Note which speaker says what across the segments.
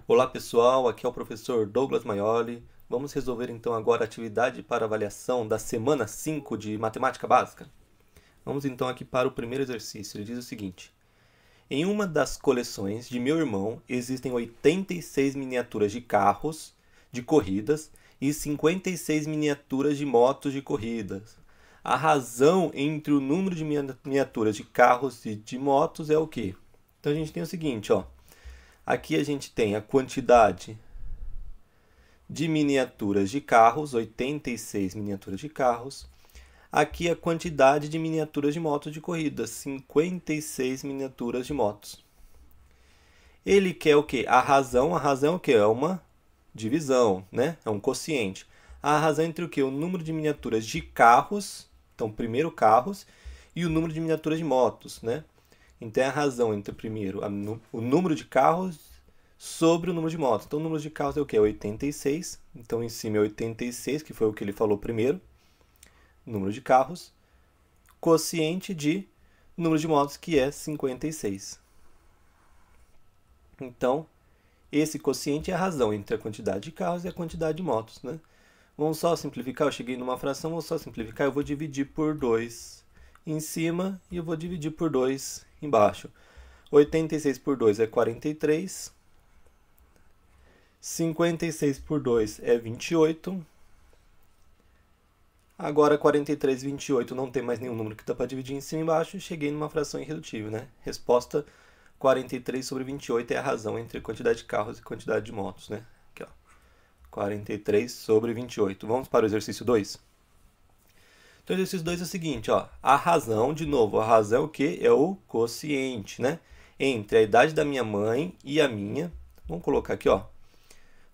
Speaker 1: Olá pessoal, aqui é o professor Douglas Maioli. Vamos resolver então agora a atividade para avaliação da semana 5 de Matemática Básica. Vamos então aqui para o primeiro exercício. Ele diz o seguinte: em uma das coleções de meu irmão existem 86 miniaturas de carros de corridas e 56 miniaturas de motos de corridas. A razão entre o número de miniaturas de carros e de motos é o quê? Então a gente tem o seguinte, ó. Aqui a gente tem a quantidade de miniaturas de carros, 86 miniaturas de carros. Aqui a quantidade de miniaturas de motos de corrida, 56 miniaturas de motos. Ele quer o quê? A razão é o quê? É uma divisão, né? É um quociente. A razão entre o quê? O número de miniaturas de carros, então primeiro carros, e o número de miniaturas de motos, né? Então é a razão entre primeiro o número de carros sobre o número de motos. Então o número de carros é o quê? 86. Então em cima é 86, que foi o que ele falou primeiro. Número de carros. Quociente de número de motos, que é 56. Então, esse quociente é a razão entre a quantidade de carros e a quantidade de motos, né? Vamos só simplificar. Eu cheguei numa fração, vou só simplificar. Eu vou dividir por 2 em cima e eu vou dividir por 2 embaixo. 86 por 2 é 43. 56 por 2 é 28. Agora 43 e 28 não tem mais nenhum número que dá para dividir em cima e embaixo. Cheguei numa fração irredutível, né? Resposta 43 sobre 28 é a razão entre a quantidade de carros e a quantidade de motos, né? Aqui, ó. 43 sobre 28. Vamos para o exercício 2? Então, o exercício 2 é o seguinte, ó. A razão, de novo, a razão é o quê? É o quociente, né? Entre a idade da minha mãe e a minha. Vamos colocar aqui, ó.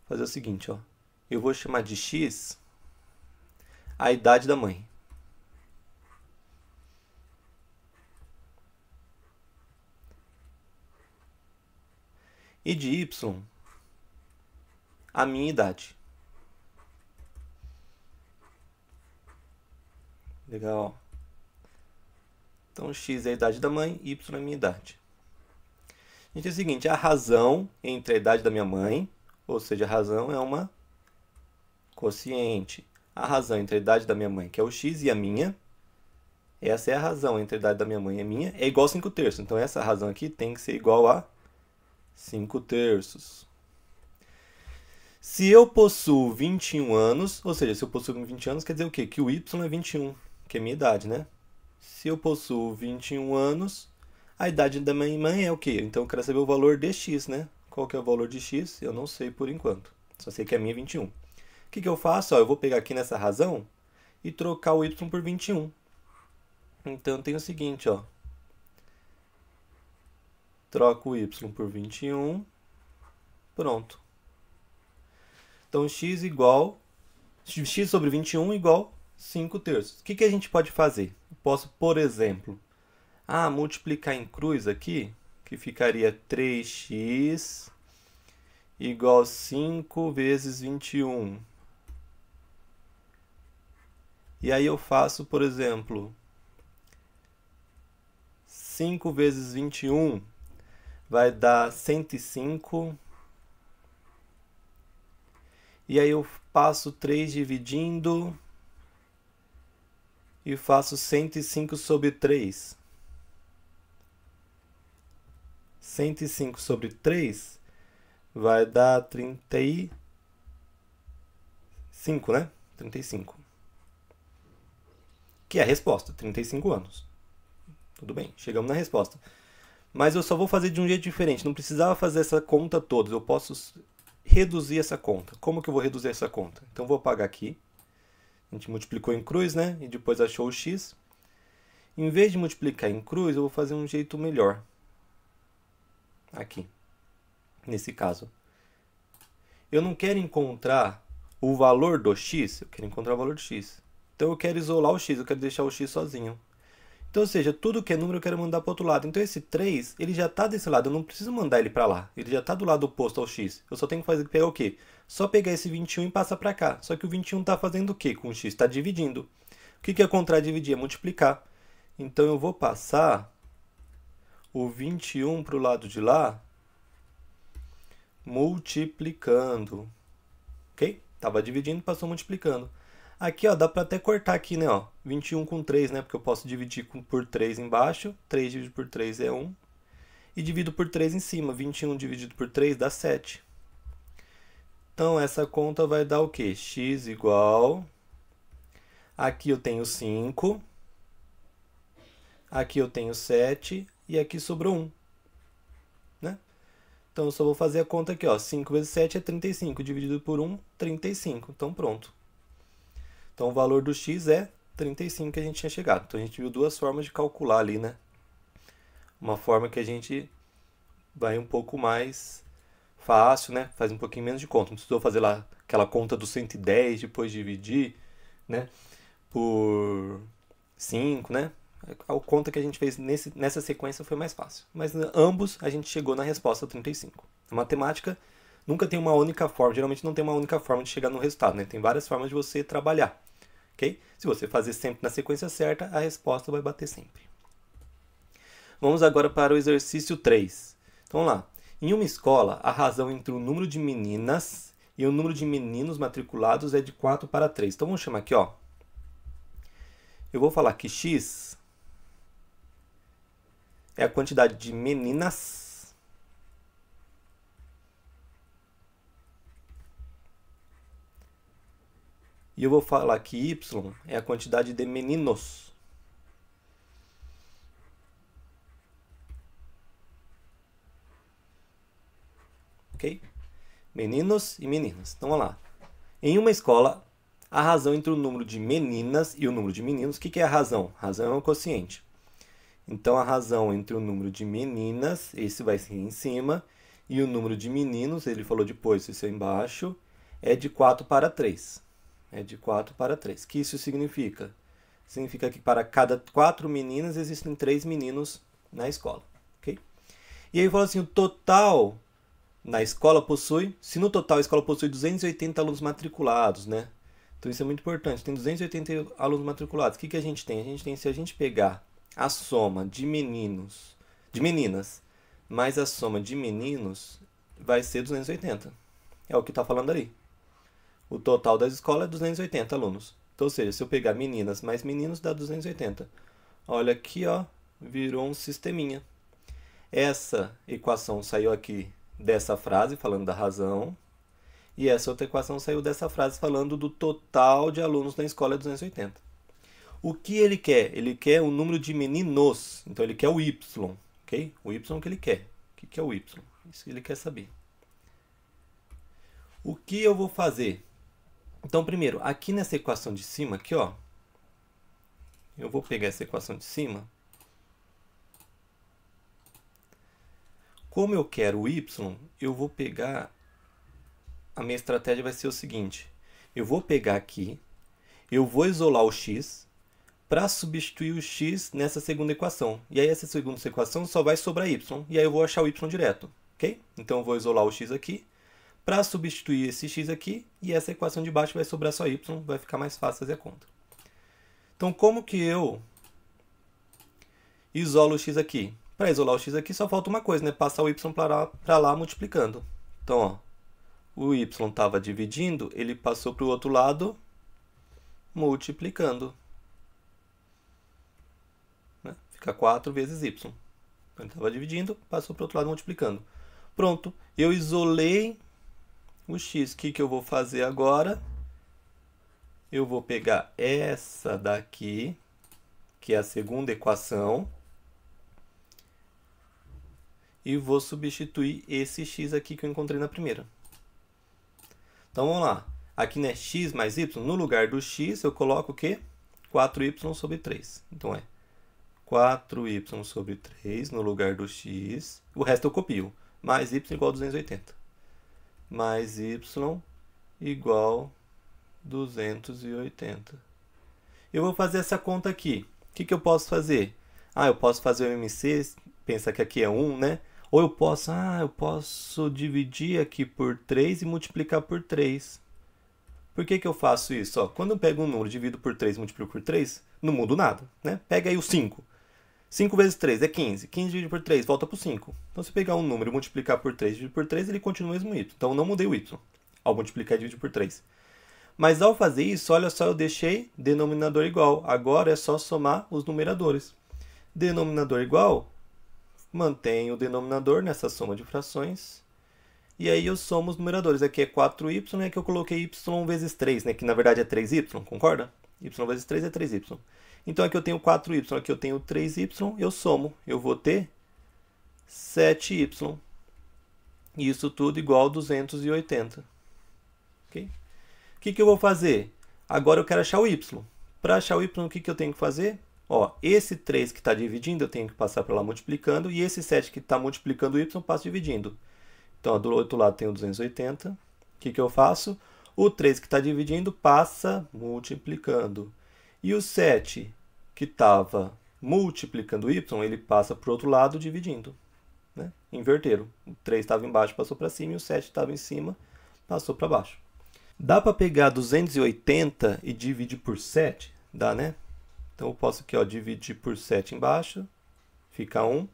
Speaker 1: Fazer o seguinte, ó. Eu vou chamar de x a idade da mãe. E de y a minha idade. Legal. Então, x é a idade da mãe, y é a minha idade. A gente tem o seguinte, a razão entre a idade da minha mãe, ou seja, a razão é uma quociente. A razão entre a idade da minha mãe, que é o x, e a minha, essa é a razão entre a idade da minha mãe e a minha, é igual a 5 terços. Então, essa razão aqui tem que ser igual a 5 terços. Se eu possuo 21 anos, ou seja, se eu possuo 20 anos, quer dizer o quê? Que o y é 21, que é a minha idade, né? Se eu possuo 21 anos, a idade da minha mãe é o quê? Então eu quero saber o valor de x, né? Qual que é o valor de x? Eu não sei por enquanto. Só sei que a minha é 21. O que eu faço? Ó, eu vou pegar aqui nessa razão e trocar o y por 21. Então eu tenho o seguinte, ó. Troco o y por 21. Pronto. Então x sobre 21 igual 5 terços. O que a gente pode fazer? Eu posso, por exemplo, multiplicar em cruz aqui, que ficaria 3x igual 5 vezes 21. E aí eu faço, por exemplo, 5 vezes 21 vai dar 105. E aí eu passo 3 dividindo e faço 105 sobre 3. 105 sobre 3 vai dar 35, né? 35. Que é a resposta, 35 anos. Tudo bem, chegamos na resposta. Mas eu só vou fazer de um jeito diferente. Não precisava fazer essa conta toda. Eu posso reduzir essa conta. Como que eu vou reduzir essa conta? Então, vou apagar aqui. A gente multiplicou em cruz, né? E depois achou o x. Em vez de multiplicar em cruz, eu vou fazer um jeito melhor. Aqui. Nesse caso. Eu não quero encontrar o valor do x. Eu quero encontrar o valor do x. Então, eu quero isolar o x. Eu quero deixar o x sozinho. Então, ou seja, tudo que é número eu quero mandar para o outro lado. Então, esse 3, ele já está desse lado. Eu não preciso mandar ele para lá. Ele já está do lado oposto ao x. Eu só tenho que pegar o quê? Só pegar esse 21 e passar para cá. Só que o 21 está fazendo o quê com o x? Está dividindo. O que é contradividir? É multiplicar. Então, eu vou passar o 21 para o lado de lá, multiplicando. Ok? Tava dividindo, passou multiplicando. Aqui, ó, dá para até cortar aqui, né? Ó, 21 com 3, né? Porque eu posso dividir por 3 embaixo. 3 dividido por 3 é 1. E divido por 3 em cima. 21 dividido por 3 dá 7. Então, essa conta vai dar o quê? X igual... Aqui eu tenho 5. Aqui eu tenho 7. E aqui sobrou 1. Né? Então, eu só vou fazer a conta aqui, ó. 5 vezes 7 é 35. Dividido por 1, 35. Então, pronto. Então, o valor do x é 35 que a gente tinha chegado. Então, a gente viu duas formas de calcular ali, né? Uma forma que a gente vai um pouco mais fácil, né? Faz um pouquinho menos de conta. Não precisou fazer lá aquela conta do 110, depois dividir, né? Por 5, né? A conta que a gente fez nessa sequência foi mais fácil. Mas ambos a gente chegou na resposta 35. A matemática nunca tem uma única forma. Geralmente não tem uma única forma de chegar no resultado, né? Tem várias formas de você trabalhar. Okay? Se você fazer sempre na sequência certa, a resposta vai bater sempre. Vamos agora para o exercício 3. Então, vamos lá. Em uma escola, a razão entre o número de meninas e o número de meninos matriculados é de 4 para 3. Então, vamos chamar aqui, ó. Eu vou falar que x é a quantidade de meninas e eu vou falar que y é a quantidade de meninos. Ok? Meninos e meninas. Então, vamos lá. Em uma escola, a razão entre o número de meninas e o número de meninos, o que é a razão? A razão é um quociente. Então, a razão entre o número de meninas, esse vai ser em cima, e o número de meninos, ele falou depois, esse é embaixo, é de 4 para 3. É de 4 para 3. O que isso significa? Significa que para cada 4 meninas existem 3 meninos na escola. Okay? E aí fala assim, o total na escola possui... Se no total a escola possui 280 alunos matriculados, né? Então isso é muito importante. Tem 280 alunos matriculados. O que a gente tem? A gente tem, se a gente pegar a soma de meninos, de meninas, mais a soma de meninos, vai ser 280. É o que está falando ali. O total da escola é 280 alunos. Então, ou seja, se eu pegar meninas mais meninos, dá 280. Olha aqui, ó, virou um sisteminha. Essa equação saiu aqui dessa frase, falando da razão. E essa outra equação saiu dessa frase, falando do total de alunos na escola é 280. O que ele quer? Ele quer o número de meninos. Então, ele quer o y, ok? O y que ele quer. O que é o y? Isso ele quer saber. O que eu vou fazer? Então, primeiro, aqui nessa equação de cima, aqui, ó, eu vou pegar essa equação de cima. Como eu quero o y, eu vou pegar... A minha estratégia vai ser o seguinte. Eu vou pegar aqui, eu vou isolar o x para substituir o x nessa segunda equação. E aí, essa segunda equação só vai sobrar y. E aí, eu vou achar o y direto, ok? Então, eu vou isolar o x aqui para substituir esse x aqui, e essa equação de baixo vai sobrar só y, vai ficar mais fácil fazer a conta. Então, como que eu isolo o x aqui? Para isolar o x aqui, só falta uma coisa, né? Passar o y para lá multiplicando. Então, ó, o y estava dividindo, ele passou para o outro lado multiplicando. Né? Fica 4 vezes y. Então, ele estava dividindo, passou para o outro lado multiplicando. Pronto, eu isolei o x. O que eu vou fazer agora? Eu vou pegar essa daqui, que é a segunda equação, e vou substituir esse x aqui que eu encontrei na primeira. Então, vamos lá. Aqui, né, x mais y. No lugar do x, eu coloco o quê? 4y sobre 3. Então, é 4y sobre 3 no lugar do x. O resto eu copio. Mais y igual a 280. Mais y igual 280. Eu vou fazer essa conta aqui. O que eu posso fazer? Eu posso fazer o MC, pensa que aqui é 1, né? Ou eu posso dividir aqui por 3 e multiplicar por 3. Por que eu faço isso? Quando eu pego um número, divido por 3 e multiplico por 3, não muda nada, né? Pega aí o 5. 5 vezes 3 é 15. 15 dividido por 3 volta para o 5. Então, se eu pegar um número e multiplicar por 3 dividido por 3, ele continua o mesmo y. Então, eu não mudei o y ao multiplicar e dividir por 3. Mas ao fazer isso, olha só, eu deixei denominador igual. Agora é só somar os numeradores. Denominador igual, mantenho o denominador nessa soma de frações. E aí eu somo os numeradores. Aqui é 4y, né, que eu coloquei y vezes 3, né, que na verdade é 3y, concorda? Y vezes 3 é 3y. Então aqui eu tenho 4y, aqui eu tenho 3y, eu somo. Eu vou ter 7y. Isso tudo igual a 280. Okay? O que eu vou fazer? Agora eu quero achar o y. Para achar o y, o que eu tenho que fazer? Ó, esse 3 que está dividindo, eu tenho que passar para lá multiplicando. E esse 7 que está multiplicando o y, eu passo dividindo. Então, ó, do outro lado tem o 280. O que eu faço? O 3 que está dividindo passa multiplicando. E o 7 que estava multiplicando o y, ele passa para o outro lado dividindo. Né? Inverteram. O 3 estava embaixo, passou para cima, e o 7 estava em cima, passou para baixo. Dá para pegar 280 e dividir por 7? Dá, né? Então, eu posso aqui, ó, dividir por 7 embaixo, fica 1.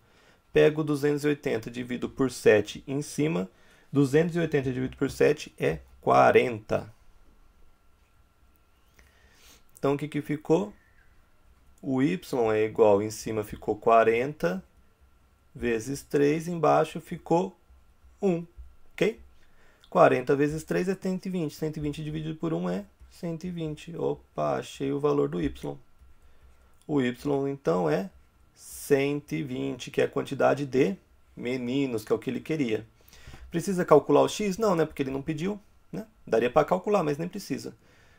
Speaker 1: Pego 280 e divido por 7 em cima. 280 dividido por 7 é 40. Então, o que ficou? O y é igual, em cima ficou 40, vezes 3, embaixo ficou 1. Ok? 40 vezes 3 é 120. 120 dividido por 1 é 120. Opa, achei o valor do y. O y, então, é 120, que é a quantidade de meninos, que é o que ele queria. Precisa calcular o x? Não, né? Porque ele não pediu. Né? Daria para calcular, mas nem precisa.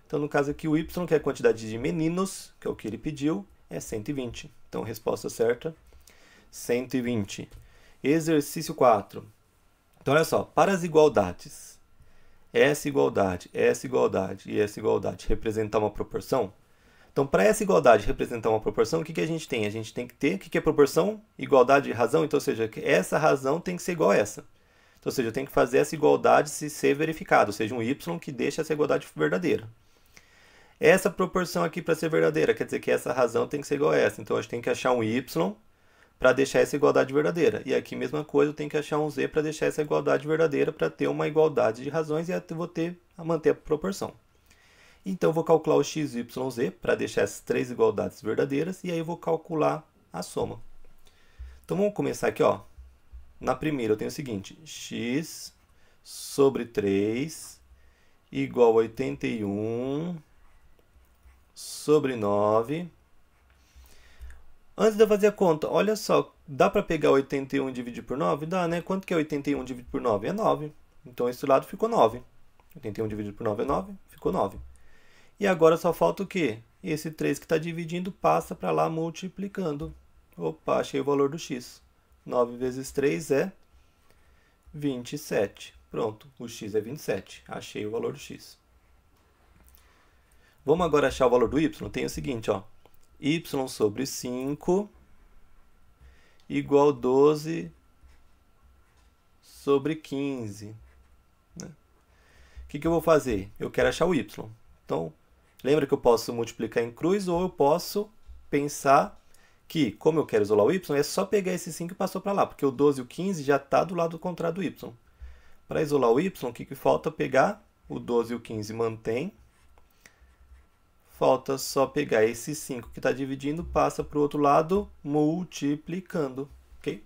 Speaker 1: Então, no caso aqui, o y, que é a quantidade de meninos, que é o que ele pediu, é 120. Então, a resposta certa, 120. Exercício 4. Então, olha só, para as igualdades, essa igualdade e essa igualdade representar uma proporção. Então, para essa igualdade representar uma proporção, o que a gente tem? A gente tem que ter, o que é proporção? Igualdade de razão. Então, ou seja, essa razão tem que ser igual a essa. Então, ou seja, eu tenho que fazer essa igualdade se ser verificada, ou seja, um y que deixa essa igualdade verdadeira. Essa proporção aqui para ser verdadeira, quer dizer que essa razão tem que ser igual a essa. Então, a gente tem que achar um y para deixar essa igualdade verdadeira. E aqui, mesma coisa, eu tenho que achar um z para deixar essa igualdade verdadeira, para ter uma igualdade de razões, e eu vou manter a proporção. Então, eu vou calcular o x, y, z para deixar essas três igualdades verdadeiras, e aí eu vou calcular a soma. Então, vamos começar aqui, ó. Na primeira, eu tenho o seguinte, x sobre 3 igual a 81 sobre 9. Antes de eu fazer a conta, olha só, dá para pegar 81 e dividir por 9? Dá, né? Quanto que é 81 dividido por 9? É 9. Então, esse lado ficou 9. 81 dividido por 9 é 9, ficou 9. E agora só falta o quê? Esse 3 que está dividindo passa para lá multiplicando. Opa, achei o valor do x. 9 vezes 3 é 27. Pronto, o x é 27. Achei o valor do x. Vamos agora achar o valor do y? Tem o seguinte, ó. Y sobre 5 igual a 12 sobre 15. Né? O que eu vou fazer? Eu quero achar o y. Então, lembra que eu posso multiplicar em cruz ou eu posso pensar que, como eu quero isolar o y, é só pegar esse 5 e passar para lá, porque o 12 e o 15 já está do lado contrário do y. Para isolar o y, o que falta? Pegar o 12 e o 15 mantém. Falta só pegar esse 5 que está dividindo, passa para o outro lado, multiplicando. Okay?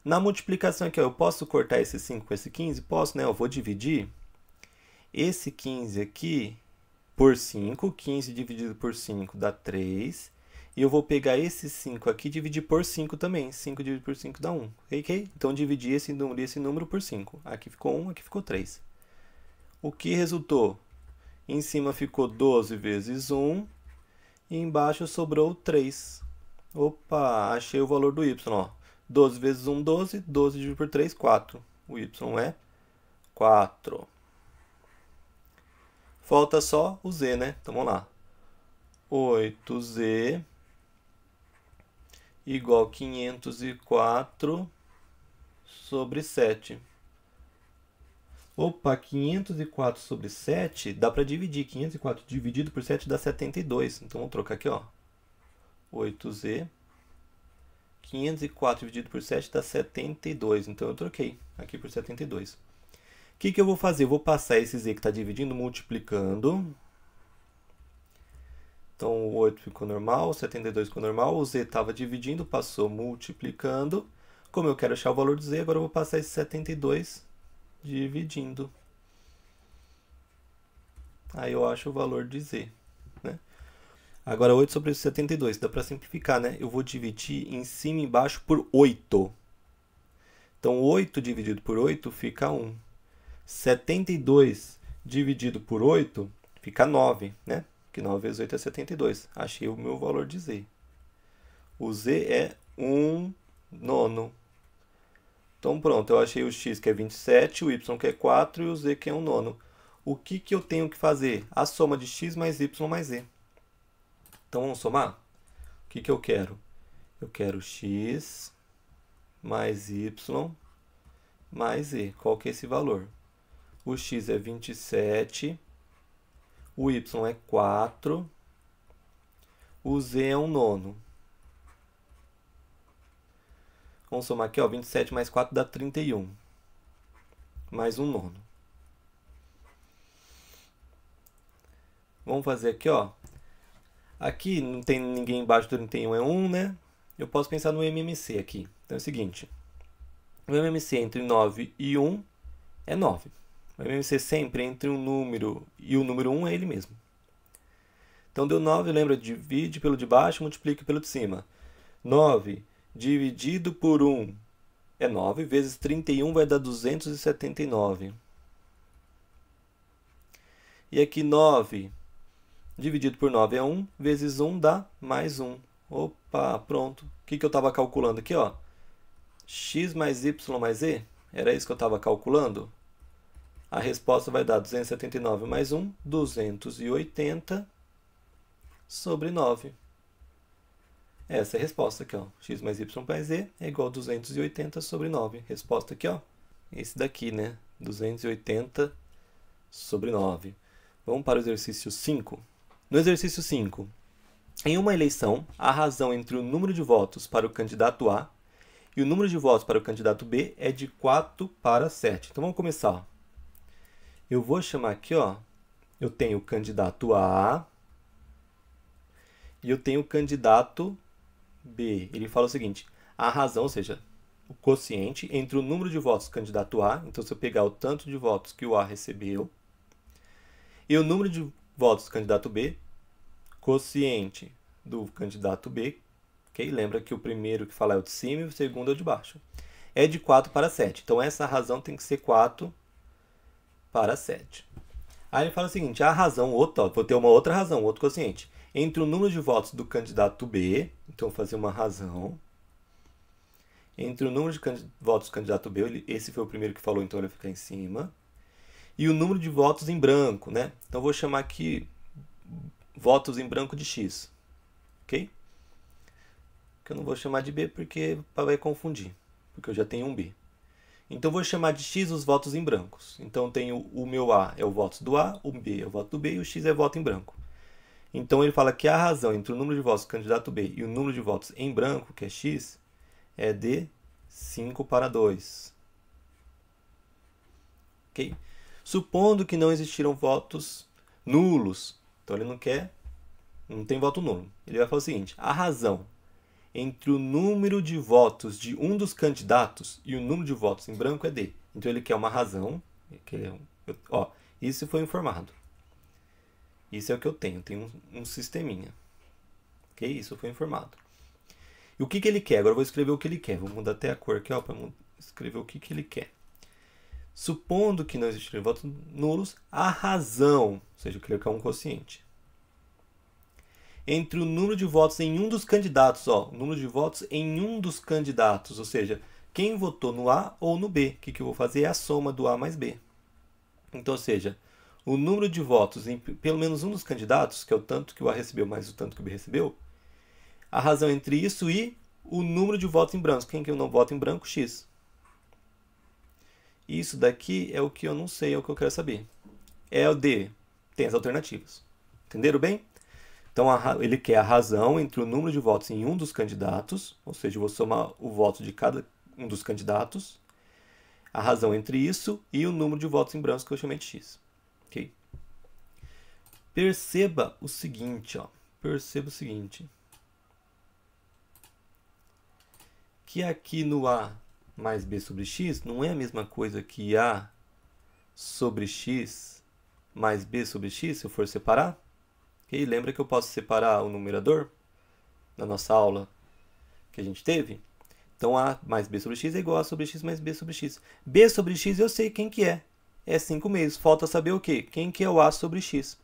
Speaker 1: Na multiplicação aqui, ó, eu posso cortar esse 5 com esse 15? Posso, né? Eu vou dividir esse 15 aqui por 5. 15 dividido por 5 dá 3. E eu vou pegar esse 5 aqui e dividir por 5 também. 5 dividido por 5 dá 1. Ok? Então, dividi esse número por 5. Aqui ficou 1, aqui ficou 3. O que resultou? Em cima ficou 12 vezes 1 e embaixo sobrou 3. Opa, achei o valor do y. Ó. 12 vezes 1, 12. 12 dividido por 3, 4. O y é 4. Falta só o z, né? Então, vamos lá. 8z igual a 504 sobre 7. Opa, 504 sobre 7 dá para dividir. 504 dividido por 7 dá 72. Então, vamos trocar aqui, ó. 8z 504 dividido por 7 dá 72. Então, eu troquei aqui por 72. O que eu vou fazer? Eu vou passar esse z que está dividindo multiplicando. Então, o 8 ficou normal, o 72 ficou normal. O z estava dividindo, passou multiplicando. Como eu quero achar o valor do z, agora eu vou passar esse 72 dividindo. Aí eu acho o valor de z, né? Agora, 8 sobre 72, dá para simplificar, né? Eu vou dividir em cima e embaixo por 8. Então, 8 dividido por 8 fica 1. 72 dividido por 8 fica 9, né? Porque 9 vezes 8 é 72. Achei o meu valor de z. O z é 1 nono. Então, pronto, eu achei o x que é 27, o y que é 4 e o z que é 1 nono. O que eu tenho que fazer? A soma de x mais y mais z. Então, vamos somar? O que eu quero? Eu quero x mais y mais z. Qual que é esse valor? O x é 27, o y é 4, o z é 1 nono. Vamos somar aqui, ó, 27 mais 4 dá 31, mais 1 nono. Vamos fazer aqui, ó. Aqui não tem ninguém embaixo do 31, é 1, né? Eu posso pensar no MMC aqui. Então é o seguinte, o MMC entre 9 e 1 é 9. O MMC sempre entre um número e o número 1 é ele mesmo. Então deu 9, lembra? Divide pelo de baixo, multiplica pelo de cima. 9 dividido por 1 é 9, vezes 31 vai dar 279. E aqui 9 dividido por 9 é 1, vezes 1 dá mais 1. Opa, pronto. O que eu estava calculando aqui, ó? X mais y mais z? Era isso que eu estava calculando? A resposta vai dar 279 mais 1, 280 sobre 9. Essa é a resposta aqui, ó. X mais y mais z é igual a 280 sobre 9. Resposta aqui, ó. Esse daqui, né? 280 sobre 9. Vamos para o exercício 5. No exercício 5, em uma eleição, a razão entre o número de votos para o candidato A e o número de votos para o candidato B é de 4 para 7. Então, vamos começar. Eu vou chamar aqui, ó, eu tenho o candidato A e eu tenho o candidato B. Ele fala o seguinte, a razão, ou seja, o quociente entre o número de votos do candidato A, então se eu pegar o tanto de votos que o A recebeu, e o número de votos do candidato B, quociente do candidato B, ok? Lembra que o primeiro que fala é o de cima e o segundo é o de baixo. É de 4 para 7. Então, essa razão tem que ser 4 para 7. Aí ele fala o seguinte, a razão, ó, vou ter uma outra razão, outro quociente, entre o número de votos do candidato B, então vou fazer uma razão, entre o número de votos do candidato B, esse foi o primeiro que falou, então ele vai ficar em cima, e o número de votos em branco, né? Então, vou chamar aqui votos em branco de X, ok? Que eu não vou chamar de B porque vai confundir, porque eu já tenho um B. Então, vou chamar de X os votos em brancos. Então, tenho o meu A é o voto do A, o B é o voto do B e o X é voto em branco. Então, ele fala que a razão entre o número de votos do candidato B e o número de votos em branco, que é X, é de 5 para 2. Ok? Supondo que não existiram votos nulos. Então, ele não tem voto nulo. Ele vai falar o seguinte, a razão entre o número de votos de um dos candidatos e o número de votos em branco é D. Então, ele quer uma razão. Ó, isso foi informado. Isso é o que eu tenho um sisteminha. Ok? Isso foi informado. E o que ele quer? Agora eu vou escrever o que ele quer. Vou mudar até a cor aqui, ó, para escrever o que ele quer. Supondo que não existirem votos nulos, a razão, ou seja, eu quero que é um quociente, entre o número de votos em um dos candidatos, ó, o número de votos em um dos candidatos, ou seja, quem votou no A ou no B. O que eu vou fazer é a soma do A mais B. Então, ou seja, o número de votos em pelo menos um dos candidatos, que é o tanto que o A recebeu mais o tanto que o B recebeu, a razão entre isso e o número de votos em branco. Quem que não vota em branco? X. Isso daqui é o que eu não sei, é o que eu quero saber. É o D. Tem as alternativas. Entenderam bem? Então, ele quer a razão entre o número de votos em um dos candidatos, ou seja, eu vou somar o voto de cada um dos candidatos, a razão entre isso e o número de votos em branco que eu chamei de x. Okay? Perceba o seguinte, ó. Perceba o seguinte. Que aqui no A mais B sobre x não é a mesma coisa que A sobre x mais B sobre x, se eu for separar. Okay? Lembra que eu posso separar o numerador na nossa aula que a gente teve? Então, A mais B sobre x é igual a A sobre x mais B sobre x. B sobre x eu sei quem que é. É 5/6. Falta saber o quê? Quem que é o A sobre x.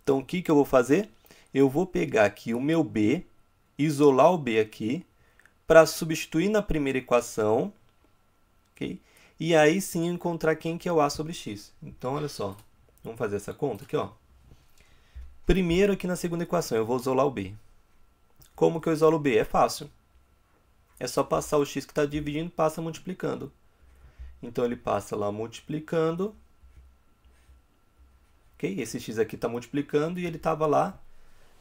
Speaker 1: Então, o que eu vou fazer? Eu vou pegar aqui o meu B, isolar o B aqui, para substituir na primeira equação, okay? E aí sim encontrar quem que é o A sobre x. Então, olha só. Vamos fazer essa conta aqui, ó. Primeiro, aqui na segunda equação, eu vou isolar o B. Como que eu isolo o B? É fácil. É só passar o x que está dividindo, passa multiplicando. Então, ele passa lá multiplicando. Okay? Esse x aqui está multiplicando e ele estava lá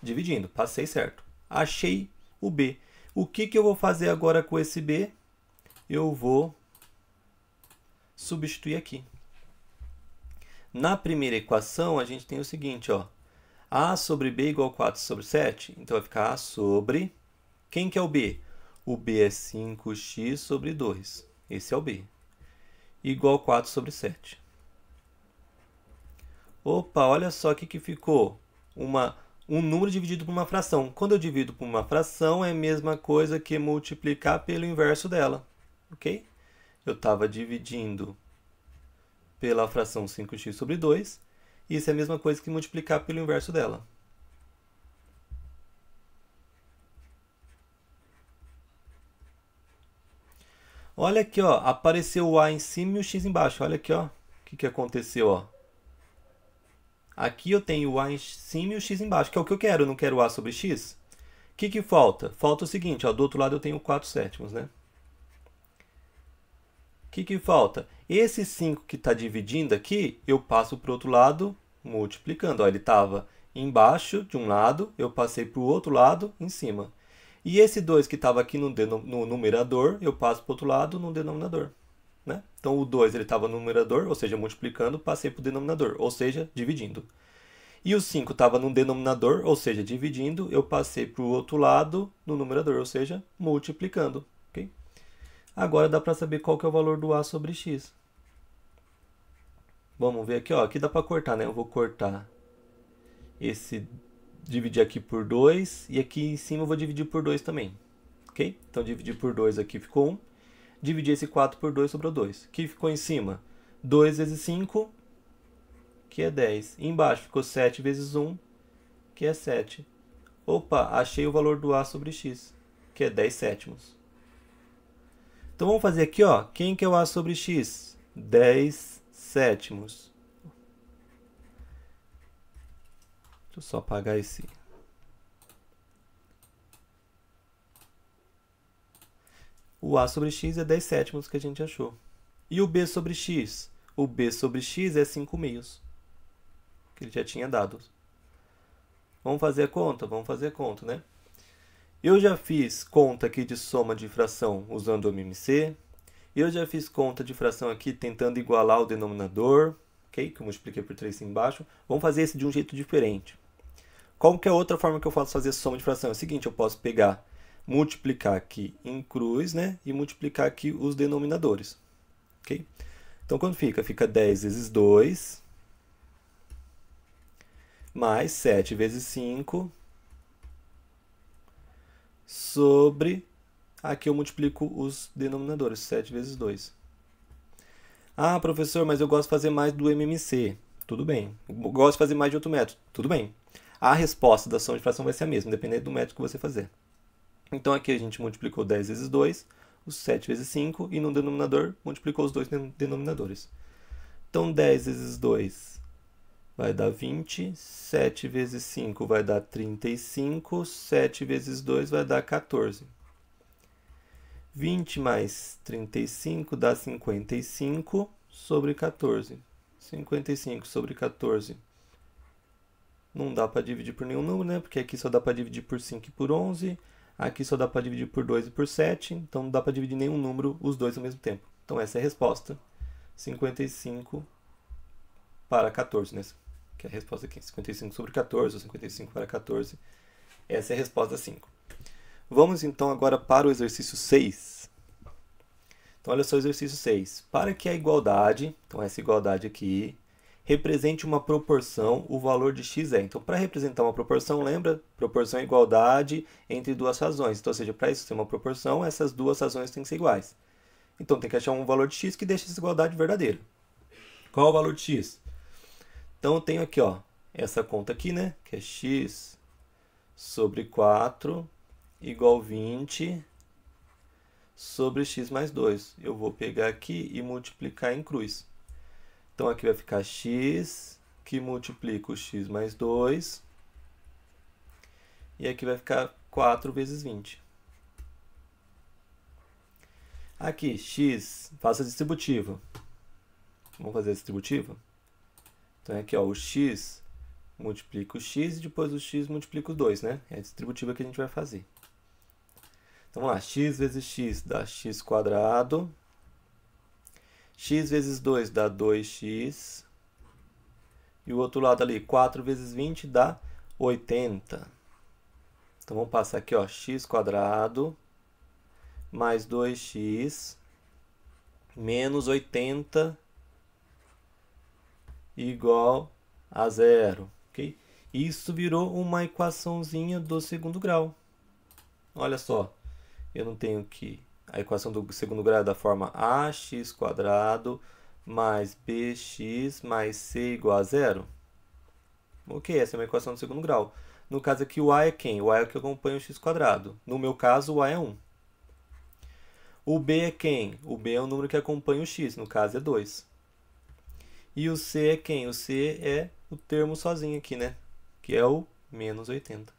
Speaker 1: dividindo. Passei certo. Achei o B. O que eu vou fazer agora com esse B? Eu vou substituir aqui. Na primeira equação, a gente tem o seguinte, ó. A sobre B igual a 4 sobre 7. Então, vai ficar A sobre... Quem que é o B? O B é 5x sobre 2. Esse é o B. Igual a 4 sobre 7. Opa, olha só o que ficou. Um número dividido por uma fração. Quando eu divido por uma fração, é a mesma coisa que multiplicar pelo inverso dela. Ok? Eu estava dividindo pela fração 5x sobre 2. Isso é a mesma coisa que multiplicar pelo inverso dela. Olha aqui, ó, apareceu o A em cima e o X embaixo. Olha aqui, ó, o que aconteceu, ó. Aqui eu tenho o A em cima e o X embaixo, que é o que eu quero. Eu não quero o A sobre X. O que falta? Falta o seguinte, ó, do outro lado eu tenho 4/7, né? O que falta? Esse 5 que está dividindo aqui, eu passo para o outro lado multiplicando. Ó, ele estava embaixo de um lado, eu passei para o outro lado em cima. E esse 2 que estava aqui no numerador, eu passo para o outro lado no denominador. Né? Então, o 2 estava no numerador, ou seja, multiplicando, passei para o denominador, ou seja, dividindo. E o 5 estava no denominador, ou seja, dividindo, eu passei para o outro lado no numerador, ou seja, multiplicando. Okay? Agora dá para saber qual que é o valor do A sobre x. Vamos ver aqui, ó. Aqui dá para cortar, né? Eu vou cortar esse, dividir aqui por 2, e aqui em cima eu vou dividir por 2 também. Ok? Então, dividir por 2 aqui ficou 1. Dividir esse 4 por 2 sobrou 2. O que ficou em cima? 2 vezes 5, que é 10. E embaixo ficou 7 vezes 1, que é 7. Opa, achei o valor do A sobre x, que é 10/7. Então, vamos fazer aqui, ó. Quem que é o A sobre x? 10/7. Deixa eu só apagar esse. O A sobre x é 10/7 que a gente achou. E o B sobre x? O B sobre x é 5/6, que ele já tinha dado. Vamos fazer a conta? Vamos fazer a conta, né? Eu já fiz conta aqui de soma de fração usando o MMC. Eu já fiz conta de fração aqui tentando igualar o denominador, ok? Que eu multipliquei por 3 embaixo. Vamos fazer esse de um jeito diferente. Qual que é a outra forma que eu faço fazer soma de fração? É o seguinte, eu posso pegar, multiplicar aqui em cruz, né? E multiplicar aqui os denominadores, ok? Então, quando fica? Fica 10 vezes 2, mais 7 vezes 5, sobre... Aqui eu multiplico os denominadores, 7 vezes 2. Ah, professor, mas eu gosto de fazer mais do MMC. Tudo bem. Eu gosto de fazer mais de outro método. Tudo bem. A resposta da soma de fração vai ser a mesma, dependendo do método que você fazer. Então, aqui a gente multiplicou 10 vezes 2, os 7 vezes 5, e no denominador multiplicou os dois denominadores. Então, 10 vezes 2 vai dar 20, 7 vezes 5 vai dar 35, 7 vezes 2 vai dar 14. 20 mais 35 dá 55 sobre 14. 55 sobre 14 Não dá para dividir por nenhum número, né? Porque aqui só dá para dividir por 5 e por 11. Aqui só dá para dividir por 2 e por 7. Então não dá para dividir nenhum número, os dois ao mesmo tempo. Então essa é a resposta. 55 para 14, né? Que é a resposta aqui. 55 sobre 14, ou 55 para 14. Essa é a resposta 5. Vamos então agora para o exercício 6. Então olha só o exercício 6. Para que a igualdade, então essa igualdade aqui, represente uma proporção, o valor de x é. Então, para representar uma proporção, lembra? Proporção é igualdade entre duas razões. Então, ou seja, para isso ser uma proporção, essas duas razões têm que ser iguais. Então, tem que achar um valor de x que deixe essa igualdade verdadeira. Qual é o valor de x? Então, eu tenho aqui, ó, essa conta aqui, né? Que é x sobre 4 igual 20 sobre x mais 2. Eu vou pegar aqui e multiplicar em cruz. Então, aqui vai ficar x, que multiplica o x mais 2. E aqui vai ficar 4 vezes 20. Aqui, x, faça a distributiva. Vamos fazer a distributiva? Então, aqui, ó, o x multiplica o x e depois o x multiplica os 2, né? É a distributiva que a gente vai fazer. Então, vamos lá. X vezes x dá x quadrado. X vezes 2 dá 2x. E o outro lado ali, 4 vezes 20 dá 80. Então, vamos passar aqui, ó, x quadrado mais 2x menos 80 igual a 0. Okay? Isso virou uma equaçãozinha do segundo grau. Olha só, eu não tenho que... A equação do segundo grau é da forma ax² mais bx mais c igual a 0. Ok, essa é uma equação do segundo grau. No caso aqui, o a é quem? O a é o que acompanha o x². No meu caso, o a é 1. O b é quem? O b é o número que acompanha o x. No caso, é 2. E o c é quem? O c é o termo sozinho aqui, né? Que é o menos 80.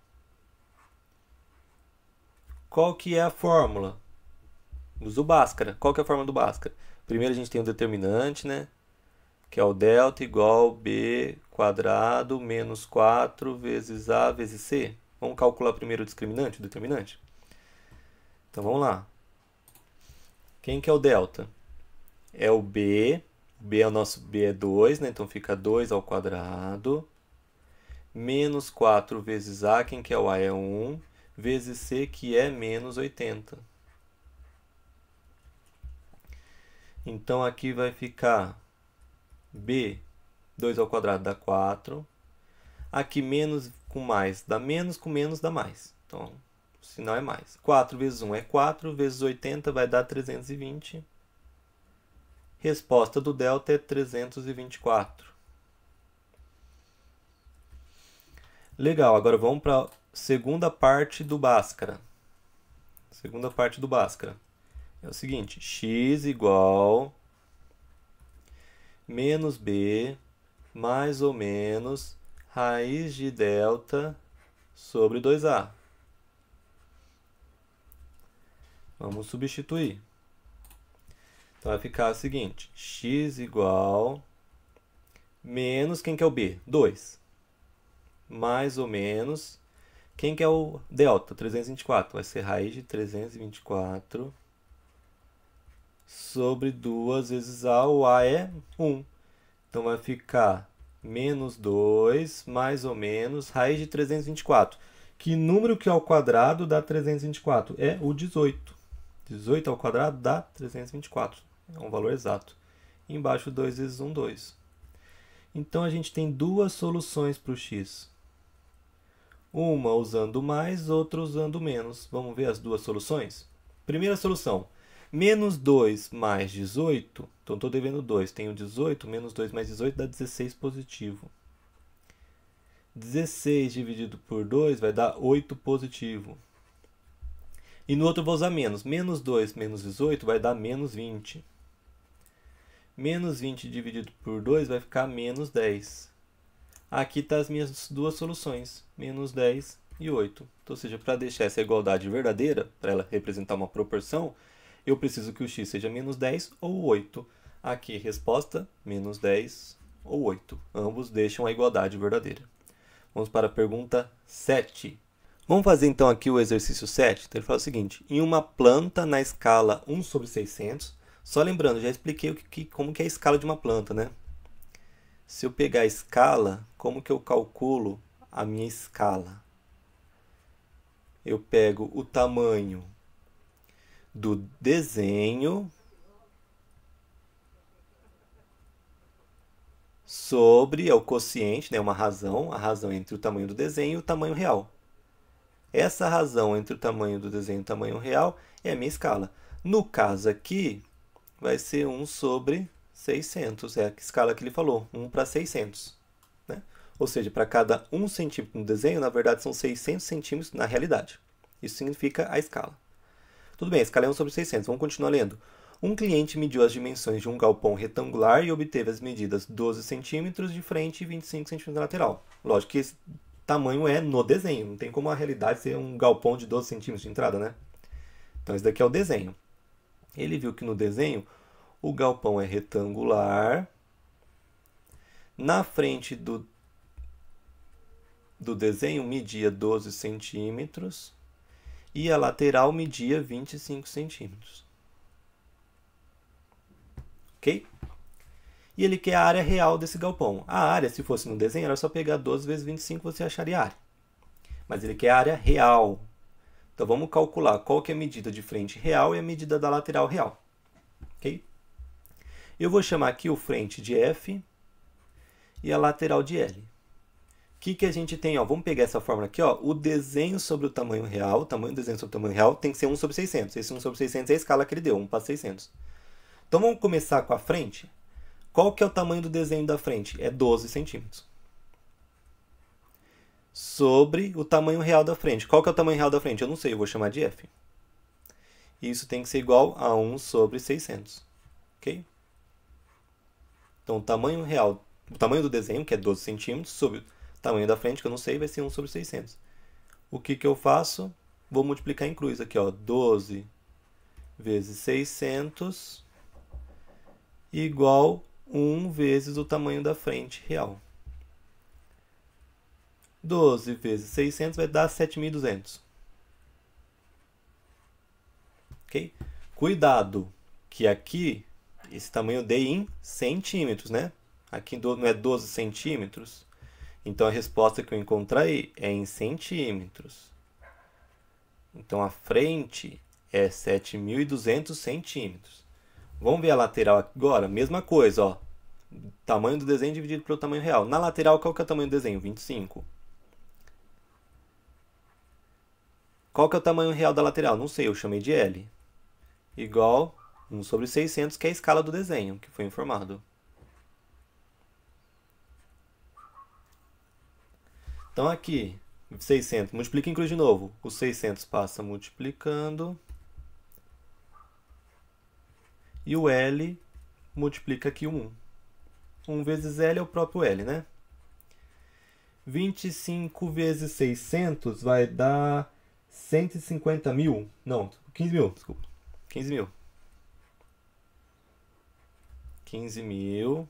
Speaker 1: Qual que é a fórmula? Uso Bhaskara. Qual que é a fórmula do Bhaskara? Primeiro a gente tem o determinante, né? Que é o delta igual b quadrado menos 4 vezes a vezes c. Vamos calcular primeiro o discriminante, o determinante? Então vamos lá. Quem que é o delta? É o b. O b é o nosso b é 2, né? Então fica 2 ao quadrado. Menos 4 vezes a, quem que é o a é 1, vezes c, que é menos 80. Então, aqui vai ficar b, 2 ao quadrado dá 4. Aqui, menos com mais dá menos, com menos dá mais. Então, o sinal é mais. 4 vezes 1 é 4, vezes 80 vai dar 320. Resposta do delta é 324. Legal, agora vamos para a segunda parte do Bhaskara. Segunda parte do Bhaskara. É o seguinte, x igual menos b mais ou menos raiz de delta sobre 2a. Vamos substituir. Então, vai ficar o seguinte, x igual menos, quem que é o b? 2. Mais ou menos, quem que é o delta? 324. Vai ser raiz de 324 sobre 2 vezes a, o a é 1. Então, vai ficar menos 2, mais ou menos, raiz de 324. Que número que ao quadrado dá 324? É o 18. 18 ao quadrado dá 324. É um valor exato. E embaixo, 2 vezes 1, 2. Então, a gente tem duas soluções para o x. Uma usando mais, outra usando menos. Vamos ver as duas soluções? Primeira solução. Menos 2 mais 18, então estou devendo 2, tenho 18, menos 2 mais 18 dá 16 positivo. 16 dividido por 2 vai dar 8 positivo. E no outro vou usar menos. Menos 2 menos 18 vai dar menos 20. Menos 20 dividido por 2 vai ficar menos 10. Aqui estão as minhas duas soluções, menos 10 e 8. Então, ou seja, para deixar essa igualdade verdadeira, para ela representar uma proporção, eu preciso que o x seja menos 10 ou 8. Aqui, resposta, menos 10 ou 8. Ambos deixam a igualdade verdadeira. Vamos para a pergunta 7. Vamos fazer então aqui o exercício 7. Então, ele fala o seguinte: em uma planta na escala 1/600, só lembrando, já expliquei como que é a escala de uma planta, né? Se eu pegar a escala, como que eu calculo a minha escala? Eu pego o tamanho do desenho sobre o quociente, né, uma razão, a razão entre o tamanho do desenho e o tamanho real. Essa razão entre o tamanho do desenho e o tamanho real é a minha escala. No caso aqui, vai ser 1/600, é a escala que ele falou, 1/600. Né? Ou seja, para cada 1 centímetro no desenho, na verdade são 600 centímetros na realidade. Isso significa a escala. Tudo bem, a escala é 1/600, vamos continuar lendo. Um cliente mediu as dimensões de um galpão retangular e obteve as medidas 12 centímetros de frente e 25 centímetros de lateral. Lógico que esse tamanho é no desenho, não tem como a realidade ser um galpão de 12 centímetros de entrada, né? Então, esse daqui é o desenho. Ele viu que no desenho o galpão é retangular. Na frente do desenho media 12 centímetros e a lateral media 25 centímetros. Ok? E ele quer a área real desse galpão. A área, se fosse no desenho, era só pegar 12 vezes 25, você acharia a área. Mas ele quer a área real. Então, vamos calcular qual que é a medida de frente real e a medida da lateral real. Ok? Eu vou chamar aqui o frente de F e a lateral de L. O que a gente tem? Ó, vamos pegar essa fórmula aqui. Ó, o desenho sobre o tamanho real, o tamanho do desenho sobre o tamanho real tem que ser 1/600. Esse 1/600 é a escala que ele deu, 1/600. Então, vamos começar com a frente. Qual que é o tamanho do desenho da frente? É 12 centímetros. Sobre o tamanho real da frente. Qual que é o tamanho real da frente? Eu não sei, eu vou chamar de F. Isso tem que ser igual a 1/600. Ok? Então, o tamanho real, o tamanho do desenho, que é 12 centímetros, sobre o tamanho da frente, que eu não sei, vai ser 1/600. O que eu faço? Vou multiplicar em cruz aqui, ó. 12 vezes 600 igual 1 vezes o tamanho da frente real. 12 vezes 600 vai dar 7.200. Ok? Cuidado, que aqui, esse tamanho eu dei em centímetros, né? Aqui não é 12 centímetros. Então, a resposta que eu encontrei é em centímetros. Então, a frente é 7.200 centímetros. Vamos ver a lateral agora? Mesma coisa, ó. Tamanho do desenho dividido pelo tamanho real. Na lateral, qual que é o tamanho do desenho? 25. Qual que é o tamanho real da lateral? Não sei, eu chamei de L. Igual 1/600, que é a escala do desenho, que foi informado. Então, aqui, 600, multiplica em cruz de novo. O 600 passa multiplicando. E o L multiplica aqui o 1. 1 vezes L é o próprio L, né? 25 vezes 600 vai dar 150 mil. Não, 15 mil, desculpa. 15 mil. 15 mil.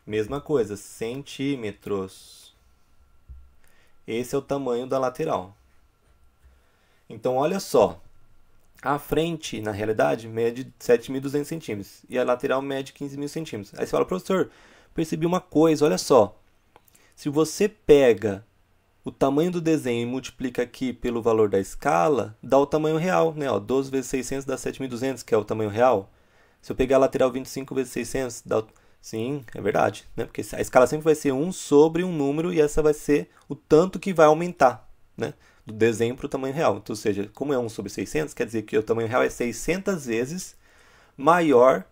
Speaker 1: Mesma coisa, centímetros. Esse é o tamanho da lateral. Então, olha só. A frente, na realidade, mede 7.200 centímetros. E a lateral mede 15.000 centímetros. Aí você fala, professor, percebi uma coisa, olha só. Se você pega o tamanho do desenho e multiplica aqui pelo valor da escala, dá o tamanho real, né? Ó, 12 vezes 600 dá 7.200, que é o tamanho real. Se eu pegar a lateral 25 vezes 600, dá o... Sim, é verdade, né? Porque a escala sempre vai ser 1 sobre um número e essa vai ser o tanto que vai aumentar, né? Do desenho para o tamanho real. Então, ou seja, como é 1/600, quer dizer que o tamanho real é 600 vezes maior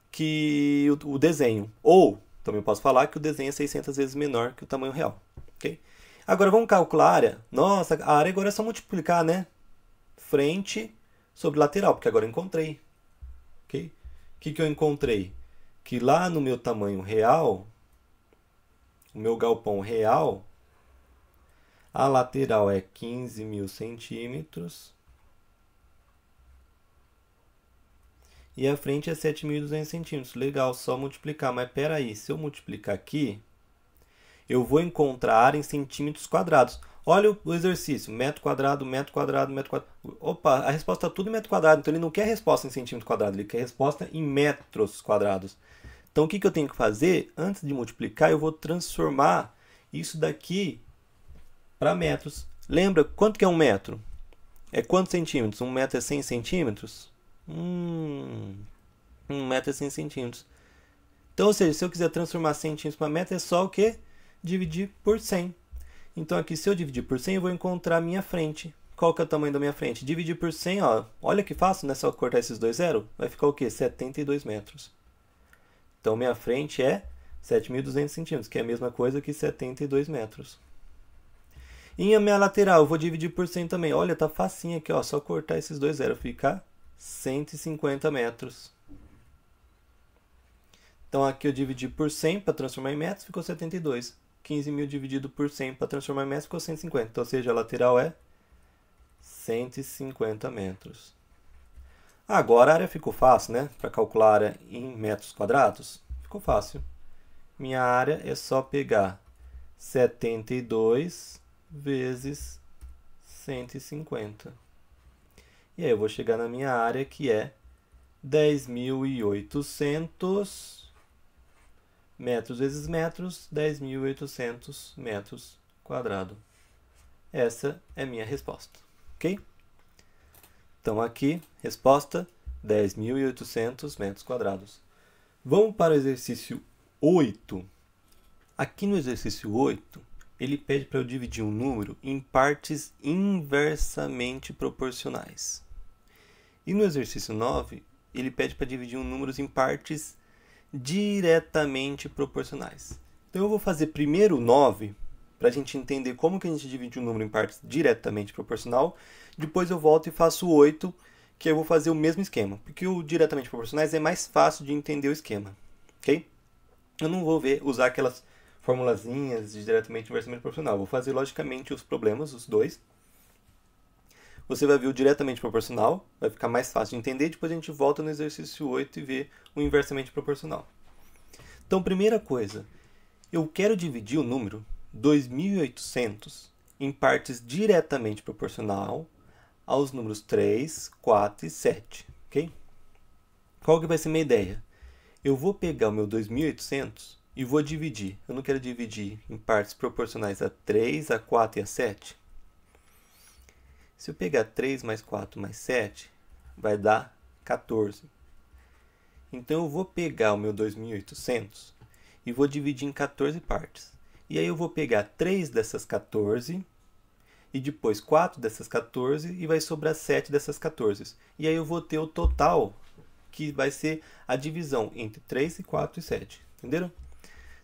Speaker 1: que o desenho. Ou, também posso falar que o desenho é 600 vezes menor que o tamanho real. Okay? Agora, vamos calcular a área. Nossa, a área agora é só multiplicar, né? Frente sobre lateral, porque agora eu encontrei. Okay? O que eu encontrei? Que lá no meu tamanho real, o meu galpão real, a lateral é 15.000 centímetros e a frente é 7.200 centímetros. Legal, só multiplicar. Mas espera aí, se eu multiplicar aqui, eu vou encontrar a área em centímetros quadrados. Olha o exercício, metro quadrado, metro quadrado, metro quadrado. Opa, a resposta está tudo em metro quadrado, então ele não quer a resposta em centímetro quadrado, ele quer a resposta em metros quadrados. Então o que eu tenho que fazer? Antes de multiplicar, eu vou transformar isso daqui para metros. Lembra quanto que é um metro? É quantos centímetros? Um metro é 100 centímetros? Um metro é 100 centímetros. Então, ou seja, se eu quiser transformar centímetros para metro, é só o quê? Dividir por 100. Então, aqui, se eu dividir por 100, eu vou encontrar a minha frente. Qual que é o tamanho da minha frente? Dividir por 100, ó. Olha que fácil, né? Só cortar esses dois zeros. Vai ficar o quê? 72 metros. Então, minha frente é 7.200 centímetros, que é a mesma coisa que 72 metros. E a minha lateral, eu vou dividir por 100 também. Olha, tá facinho aqui, ó. Só cortar esses dois zeros. Fica 150 metros. Então, aqui eu dividi por 100 para transformar em metros, ficou 72. 15.000 dividido por 100 para transformar em metros, ficou 150. Então, ou seja, a lateral é 150 metros. Agora a área ficou fácil, né? Para calcular a área em metros quadrados, ficou fácil. Minha área é só pegar 72 vezes 150. E aí eu vou chegar na minha área, que é 10.800 metros vezes metros, 10.800 metros quadrados. Essa é a minha resposta, ok? Então, aqui, resposta, 10.800 metros quadrados. Vamos para o exercício 8. Aqui no exercício 8, ele pede para eu dividir um número em partes inversamente proporcionais. E no exercício 9, ele pede para dividir um número em partes diretamente proporcionais. Então, eu vou fazer primeiro o 9, para a gente entender como que a gente divide um número em partes diretamente proporcional. Depois eu volto e faço o 8, que eu vou fazer o mesmo esquema, porque o diretamente proporcionais é mais fácil de entender o esquema, ok? Eu não vou usar aquelas formulazinhas de diretamente e inversamente proporcional. Eu vou fazer logicamente os problemas, os dois. Você vai ver o diretamente proporcional, vai ficar mais fácil de entender. Depois a gente volta no exercício 8 e vê o inversamente proporcional. Então, primeira coisa, eu quero dividir o número 2.800 em partes diretamente proporcional aos números 3, 4 e 7, ok? Qual que vai ser a minha ideia? Eu vou pegar o meu 2.800 e vou dividir. Eu não quero dividir em partes proporcionais a 3, a 4 e a 7. Se eu pegar 3 mais 4 mais 7, vai dar 14. Então, eu vou pegar o meu 2.800 e vou dividir em 14 partes. E aí, eu vou pegar 3 dessas 14 e depois 4 dessas 14 e vai sobrar 7 dessas 14. E aí, eu vou ter o total, que vai ser a divisão entre 3, 4 e 7. Entenderam?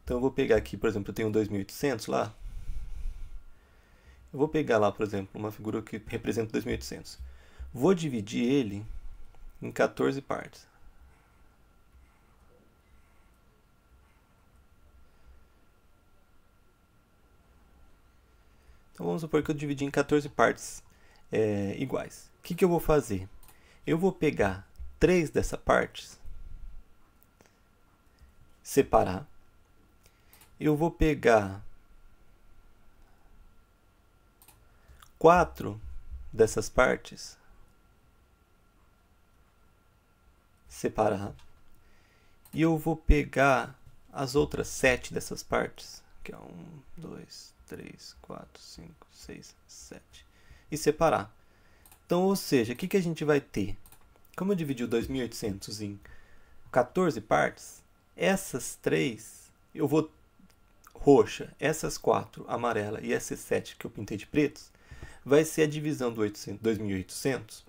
Speaker 1: Então, eu vou pegar aqui, por exemplo, eu tenho 2.800 lá. Eu vou pegar lá, por exemplo, uma figura que representa 2.800. Vou dividir ele em 14 partes. Então, vamos supor que eu dividi em 14 partes iguais. O que eu vou fazer? Eu vou pegar 3 dessas partes, separar. Eu vou pegar 4 dessas partes, separar. E eu vou pegar as outras 7 dessas partes, que é 1, 2, 3, 4, 5, 6, 7, e separar. Então, ou seja, o que a gente vai ter? Como eu dividi o 2.800 em 14 partes, essas 3 eu vou roxa, essas 4 amarela e essas 7 que eu pintei de pretos, vai ser a divisão do 2.800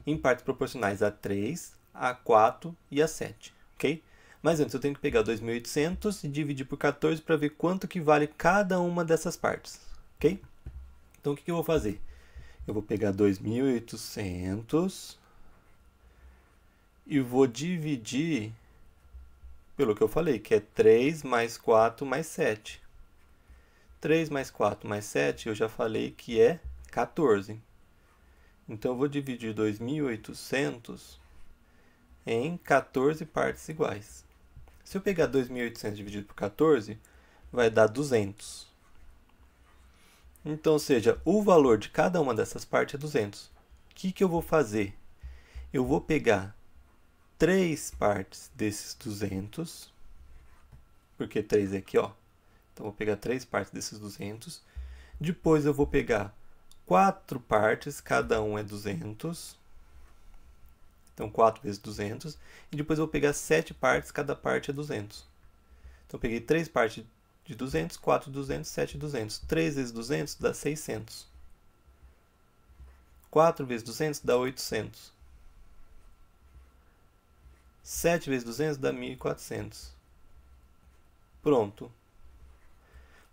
Speaker 1: em partes proporcionais a 3, a 4 e a 7, ok? Mas antes eu tenho que pegar 2.800 e dividir por 14 para ver quanto que vale cada uma dessas partes, ok? Então, o que eu vou fazer? Eu vou pegar 2.800 e vou dividir pelo que eu falei, que é 3 mais 4 mais 7. 3 mais 4 mais 7, eu já falei que é 14. Então, eu vou dividir 2.800 em 14 partes iguais. Se eu pegar 2.800 dividido por 14, vai dar 200. Então, ou seja, o valor de cada uma dessas partes é 200. O que eu vou fazer? Eu vou pegar 3 partes desses 200, porque 3 é aqui, ó. Então, vou pegar 3 partes desses 200. Depois, eu vou pegar 4 partes, cada um é 200. Então, 4 vezes 200. E depois, eu vou pegar 7 partes, cada parte é 200. Então, eu peguei 3 partes de 200, 4 de 200, 7 de 200. 3 vezes 200 dá 600. 4 vezes 200 dá 800. 7 vezes 200 dá 1.400. Pronto.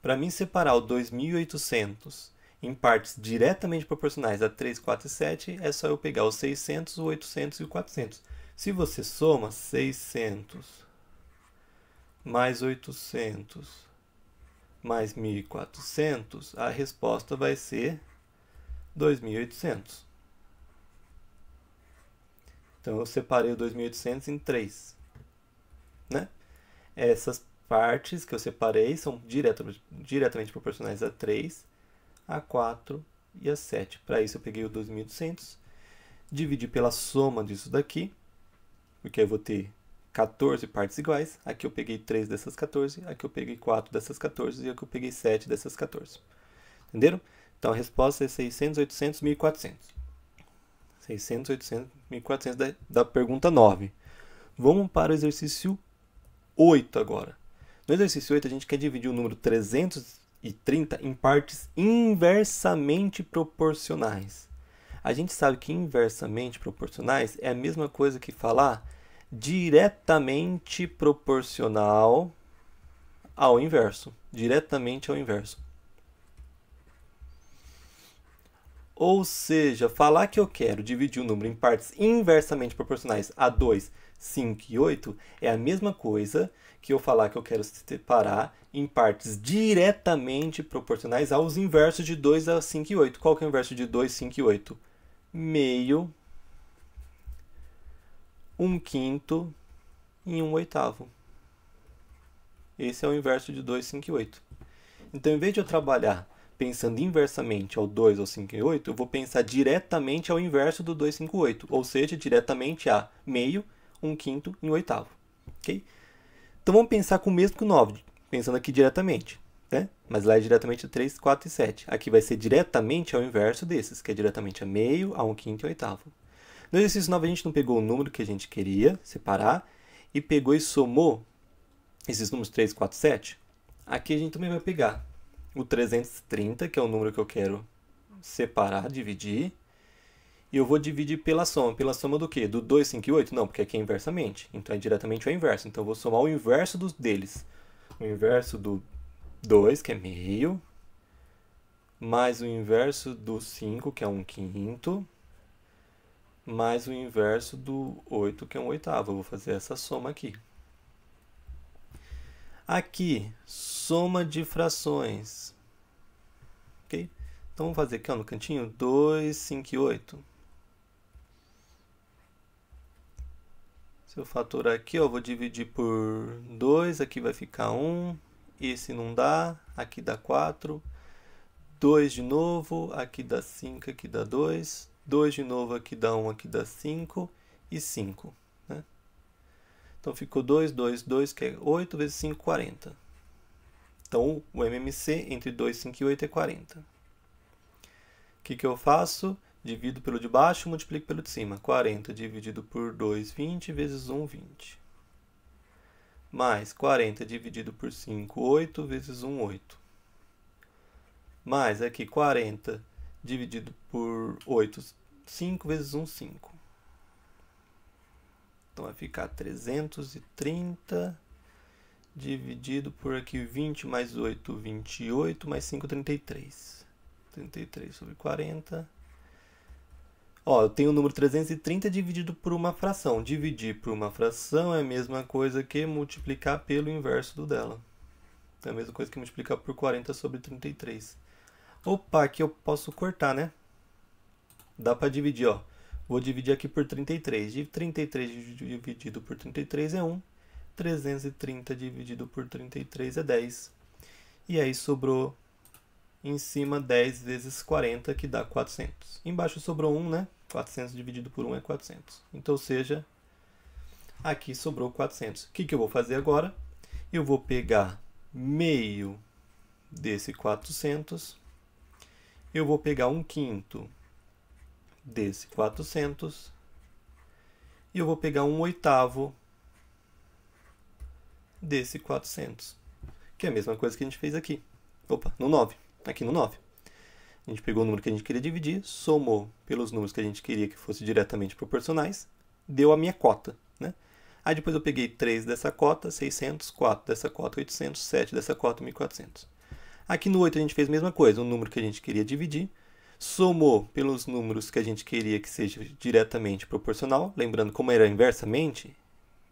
Speaker 1: Para mim separar o 2.800 em partes diretamente proporcionais a 3, 4 e 7, é só eu pegar os 600, o 800 e o 400. Se você soma 600 mais 800 mais 1.400, a resposta vai ser 2.800. Então, eu separei o 2.800 em 3. Né? Essas partes que eu separei são diretamente proporcionais a 3, a 4 e a 7. Para isso, eu peguei o 2.800, dividi pela soma disso daqui, porque eu vou ter 14 partes iguais. Aqui eu peguei 3 dessas 14, aqui eu peguei 4 dessas 14 e aqui eu peguei 7 dessas 14. Entenderam? Então, a resposta é 600, 800, 1.400. 600, 800, 1.400 da pergunta 9. Vamos para o exercício 8 agora. No exercício 8, a gente quer dividir o número 330 em partes inversamente proporcionais. A gente sabe que inversamente proporcionais é a mesma coisa que falar diretamente proporcional ao inverso. Diretamente ao inverso. Ou seja, falar que eu quero dividir o número em partes inversamente proporcionais a 2, 5 e 8 é a mesma coisa que eu falar que eu quero separar em partes diretamente proporcionais aos inversos de 2 a 5 e 8. Qual que é o inverso de 2, 5 e 8? Meio, 1/5 e 1/8. Esse é o inverso de 2, 5 e 8. Então, em vez de eu trabalhar pensando inversamente ao 2, ao 5 e 8, eu vou pensar diretamente ao inverso do 2, 5 e 8. Ou seja, diretamente a meio, 1/5 e 1/8. Ok? Então, vamos pensar com o mesmo que o 9, pensando aqui diretamente. Né? Mas lá é diretamente a 3, 4 e 7. Aqui vai ser diretamente ao inverso desses, que é diretamente a meio, a 1/5 e 1/8. No exercício 9, a gente não pegou o número que a gente queria separar e pegou e somou esses números 3, 4 e 7. Aqui a gente também vai pegar o 330, que é o número que eu quero separar, dividir. E eu vou dividir pela soma. Pela soma do quê? Do 2, 5 e 8? Não, porque aqui é inversamente. Então, é diretamente ao inverso. Então, eu vou somar o inverso deles. O inverso do 2, que é meio, mais o inverso do 5, que é 1/5, mais o inverso do 8, que é 1/8. Eu vou fazer essa soma aqui. Aqui, soma de frações. Ok? Então, vamos fazer aqui ó, no cantinho 2, 5 e 8. Se eu fatorar aqui, ó, vou dividir por 2, aqui vai ficar 1. Esse não dá, aqui dá 4. 2 de novo, aqui dá 5, aqui dá 2. 2 de novo, aqui dá 1, aqui dá 5. E 5. Né? Então, ficou 2, 2, 2, que é 8 vezes 5, 40. Então, o MMC entre 2, 5 e 8 é 40. O que eu faço? Divido pelo de baixo e multiplico pelo de cima. 40 dividido por 2, 20, vezes 1, 20. Mais 40 dividido por 5, 8, vezes 1, 8. Mais aqui 40 dividido por 8, 5, vezes 1, 5. Então, vai ficar 330 dividido por aqui 20 mais 8, 28, mais 5, 33. 33 sobre 40. Ó, eu tenho o número 330 dividido por uma fração. Dividir por uma fração é a mesma coisa que multiplicar pelo inverso do dela. É a mesma coisa que multiplicar por 40 sobre 33. Opa, aqui eu posso cortar, né? Dá para dividir, ó. Vou dividir aqui por 33. 33 dividido por 33 é 1. 330 dividido por 33 é 10. E aí sobrou em cima 10 vezes 40, que dá 400. Embaixo sobrou 1, né? 400 dividido por 1 é 400. Então, ou seja, aqui sobrou 400. O que eu vou fazer agora? Eu vou pegar meio desse 400. Eu vou pegar 1/5 desse 400. E eu vou pegar 1/8 desse 400. Que é a mesma coisa que a gente fez aqui. Opa, no 9. Aqui no 9. A gente pegou o número que a gente queria dividir, somou pelos números que a gente queria que fossem diretamente proporcionais, deu a minha cota, né? Aí depois eu peguei 3 dessa cota, 600, 4 dessa cota, 800, 7 dessa cota, 1400. Aqui no 8 a gente fez a mesma coisa, o número que a gente queria dividir, somou pelos números que a gente queria que seja diretamente proporcional, lembrando como era inversamente,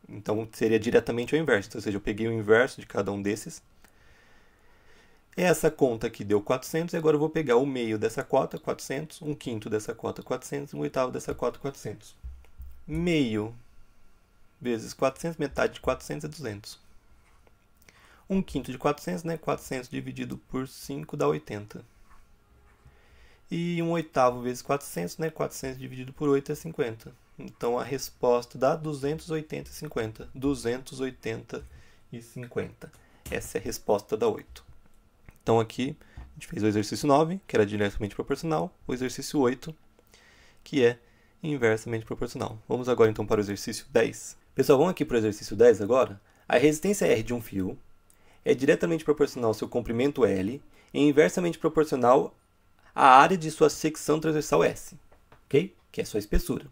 Speaker 1: então seria diretamente ao inverso, ou seja, eu peguei o inverso de cada um desses. Essa conta aqui deu 400, e agora eu vou pegar o meio dessa cota, 400, 1/5 dessa cota, 400, 1/8 dessa cota, 400. Meio vezes 400, metade de 400 é 200. 1/5 de 400, né? 400 dividido por 5 dá 80. E 1/8 vezes 400, né? 400 dividido por 8 é 50. Então, a resposta dá 280,50. 280,50. Essa é a resposta da 8. Então, aqui, a gente fez o exercício 9, que era diretamente proporcional, o exercício 8, que é inversamente proporcional. Vamos agora, então, para o exercício 10. Pessoal, vamos aqui para o exercício 10 agora. A resistência R de um fio é diretamente proporcional ao seu comprimento L e inversamente proporcional à área de sua secção transversal S, ok? Que é a sua espessura.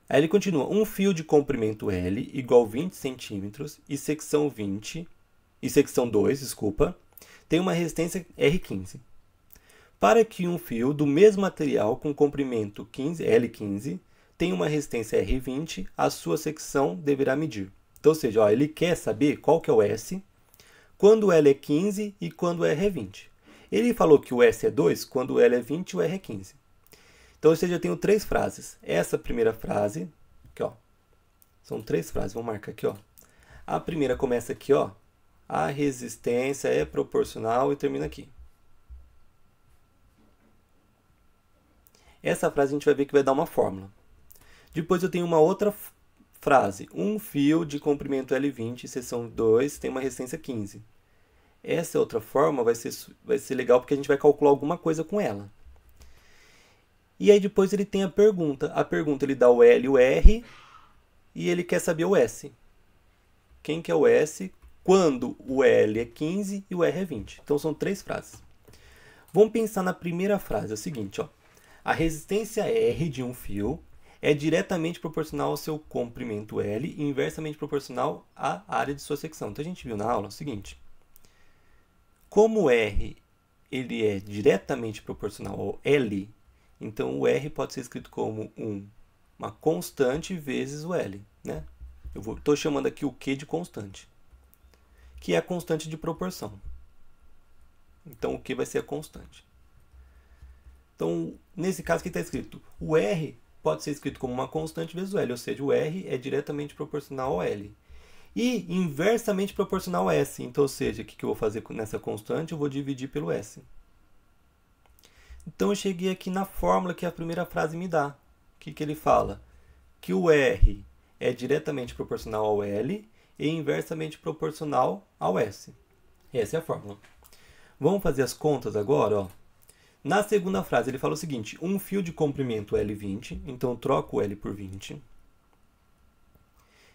Speaker 1: Aí ele continua, um fio de comprimento L igual 20 centímetros e secção 2, tem uma resistência R15. Para que um fio do mesmo material com comprimento L15 tenha uma resistência R20, a sua secção deverá medir. Então, ou seja, ó, ele quer saber qual que é o S, quando o L é 15 e quando o R é 20. Ele falou que o S é 2 quando o L é 20 e o R é 15. Então, ou seja, eu tenho 3 frases. Essa primeira frase, aqui, ó, são 3 frases, vamos marcar aqui, ó. A primeira começa aqui, ó, a resistência é proporcional e termina aqui. Essa frase a gente vai ver que vai dar uma fórmula. Depois eu tenho uma outra frase. Um fio de comprimento L20, seção 2, tem uma resistência 15. Essa outra fórmula vai ser legal porque a gente vai calcular alguma coisa com ela. E aí depois ele tem a pergunta. A pergunta ele dá o L e o R e ele quer saber o S. Quem que é o S? Quando o L é 15 e o R é 20. Então, são 3 frases. Vamos pensar na primeira frase. É o seguinte, ó. A resistência R de um fio é diretamente proporcional ao seu comprimento L e inversamente proporcional à área de sua secção. Então, a gente viu na aula o seguinte. Como o R ele é diretamente proporcional ao L, então o R pode ser escrito como uma constante vezes o L, né? Eu estou chamando aqui o Q de constante, que é a constante de proporção. Então, o Q vai ser a constante. Então, nesse caso aqui está escrito, o R pode ser escrito como uma constante vezes o L, ou seja, o R é diretamente proporcional ao L. E inversamente proporcional ao S. Então, ou seja, o que eu vou fazer nessa constante? Eu vou dividir pelo S. Então, eu cheguei aqui na fórmula que a primeira frase me dá. O que ele fala? Que o R é diretamente proporcional ao L e inversamente proporcional ao S. Essa é a fórmula. Vamos fazer as contas agora, ó. Na segunda frase, ele fala o seguinte, um fio de comprimento L20, então eu troco o L por 20.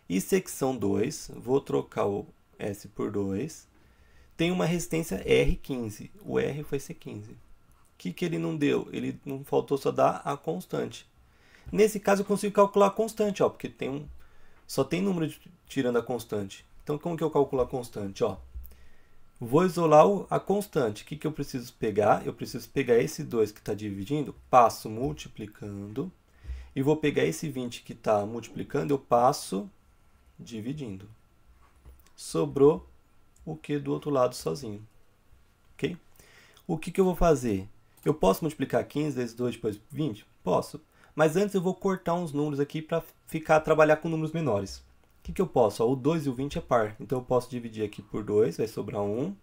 Speaker 1: E secção 2, vou trocar o S por 2, tem uma resistência R15. O R foi C15. O que ele não deu? Ele não faltou só dar a constante. Nesse caso, eu consigo calcular a constante, ó, porque só tem número tirando a constante. Então, como que eu calculo a constante? Ó, vou isolar a constante. O que eu preciso pegar? Eu preciso pegar esse 2 que está dividindo, passo multiplicando. E vou pegar esse 20 que está multiplicando, eu passo dividindo. Sobrou o Q do outro lado sozinho. Ok? O que eu vou fazer? Eu posso multiplicar 15 vezes 2 depois 20? Posso. Mas antes eu vou cortar uns números aqui para trabalhar com números menores. O que eu posso? Ó, o 2 e o 20 é par. Então eu posso dividir aqui por 2, vai sobrar 1.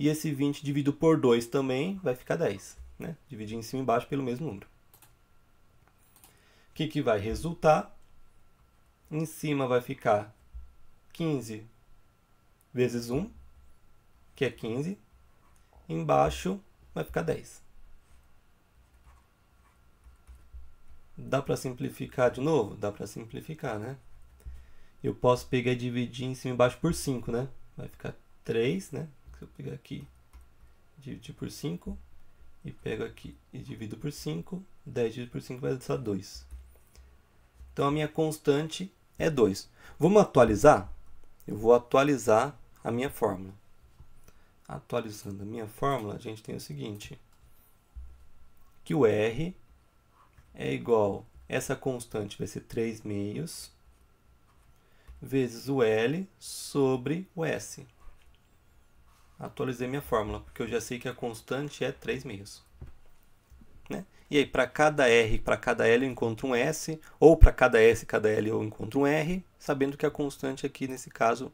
Speaker 1: E esse 20 dividido por 2 também vai ficar 10. Né? Dividir em cima e embaixo pelo mesmo número. O que vai resultar? Em cima vai ficar 15 vezes 1, que é 15. Embaixo vai ficar 10. Dá para simplificar de novo? Dá para simplificar, né? Eu posso pegar e dividir em cima e embaixo por 5, né? Vai ficar 3, né? Se eu pegar aqui, dividir por 5, e pego aqui e divido por 5, 10 dividido por 5 vai dar 2. Então, a minha constante é 2. Vamos atualizar? Eu vou atualizar a minha fórmula. Atualizando a minha fórmula, a gente tem o seguinte, que o R é igual, essa constante vai ser 3 meios, vezes o L sobre o S. Atualizei minha fórmula, porque eu já sei que a constante é 3 meios. Né? E aí, para cada R, para cada L eu encontro um S, ou para cada S e cada L eu encontro um R, sabendo que a constante aqui, nesse caso,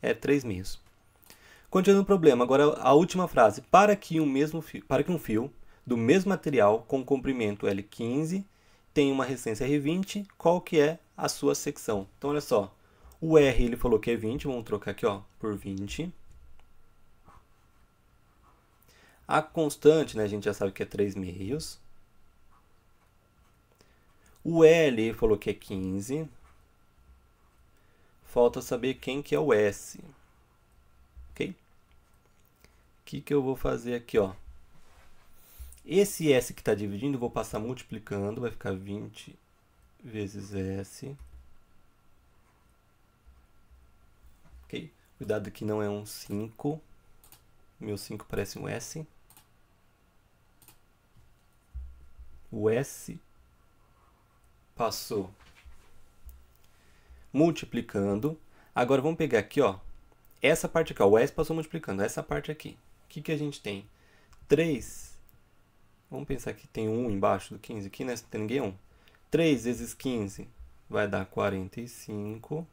Speaker 1: é 3 meios. Continuando o problema, agora a última frase. Para que um fio do mesmo material com comprimento L15 tenha uma resistência R20, qual que é a sua secção? Então, olha só. O R ele falou que é 20, vamos trocar aqui ó, por 20. A constante, né, a gente já sabe que é 3 meios. O L ele falou que é 15. Falta saber quem que é o S. Ok? O que eu vou fazer aqui, ó? Esse S que está dividindo, eu vou passar multiplicando, vai ficar 20 vezes S. Ok? Cuidado que não é um 5. Meu 5 parece um S. O S passou multiplicando. Agora vamos pegar aqui, ó. Essa parte aqui, ó. O S passou multiplicando. Essa parte aqui. O que a gente tem? 3. Vamos pensar que tem 1 embaixo do 15. Aqui não tem ninguém 1. 3 vezes 15 vai dar 45.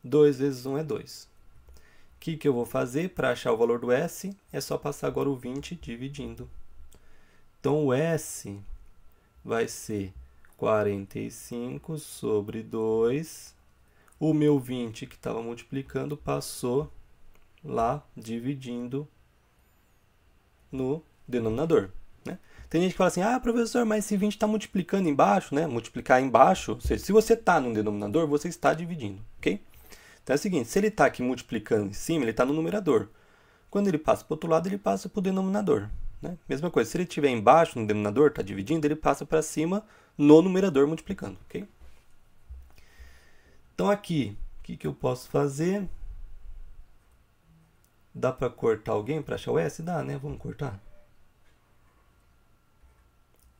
Speaker 1: 2 vezes 1 é 2. O que eu vou fazer para achar o valor do S? É só passar agora o 20 dividindo. Então, o S vai ser 45 sobre 2. O meu 20 que estava multiplicando passou lá dividindo no denominador. Né? Tem gente que fala assim, ah, professor, mas esse 20 está multiplicando embaixo, né? Multiplicar embaixo, ou seja, se você está no denominador, você está dividindo, ok? Então é o seguinte, se ele está aqui multiplicando em cima, ele está no numerador. Quando ele passa para o outro lado, ele passa para o denominador. Né? Mesma coisa, se ele estiver embaixo no denominador, está dividindo, ele passa para cima no numerador multiplicando, ok? Então aqui, o que eu posso fazer? Dá para cortar alguém para achar o S? Dá, né? Vamos cortar.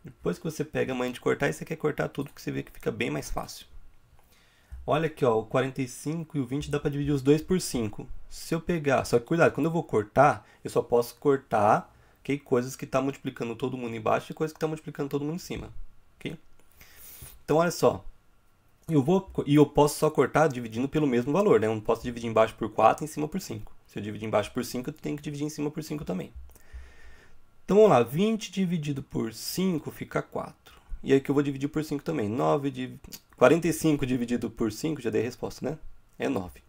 Speaker 1: Depois que você pega a manha de cortar, e você quer cortar tudo, porque você vê que fica bem mais fácil. Olha aqui, ó, o 45 e o 20 dá para dividir os dois por 5. Se eu pegar, só que cuidado, quando eu vou cortar, eu só posso cortar okay, coisas que estão multiplicando todo mundo embaixo e coisas que estão multiplicando todo mundo em cima. Okay? Então, olha só. Eu posso só cortar dividindo pelo mesmo valor, né? Eu não posso dividir embaixo por 4 e em cima por 5. Se eu dividir embaixo por 5, eu tenho que dividir em cima por 5 também. Então, vamos lá. 20 dividido por 5 fica 4. E aí que eu vou dividir por 5 também. 45 dividido por 5, já dei a resposta, né? É 9.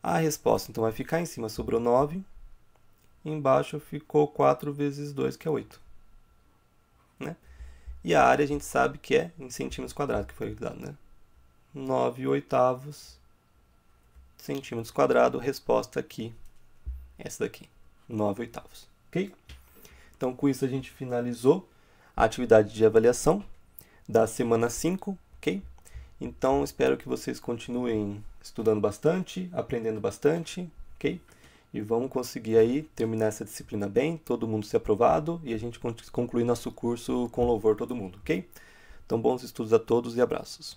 Speaker 1: A resposta, então, vai ficar em cima, sobrou 9. Embaixo ficou 4 vezes 2, que é 8. Né? E a área a gente sabe que é em centímetros quadrados, que foi dado, né? 9/8 centímetros quadrados. Resposta aqui, essa daqui, 9/8. Ok? Então, com isso, a gente finalizou a atividade de avaliação da semana 5, ok? Então, espero que vocês continuem estudando bastante, aprendendo bastante, ok? E vamos conseguir aí terminar essa disciplina bem, todo mundo ser aprovado e a gente concluir nosso curso com louvor todo mundo, ok? Então, bons estudos a todos e abraços.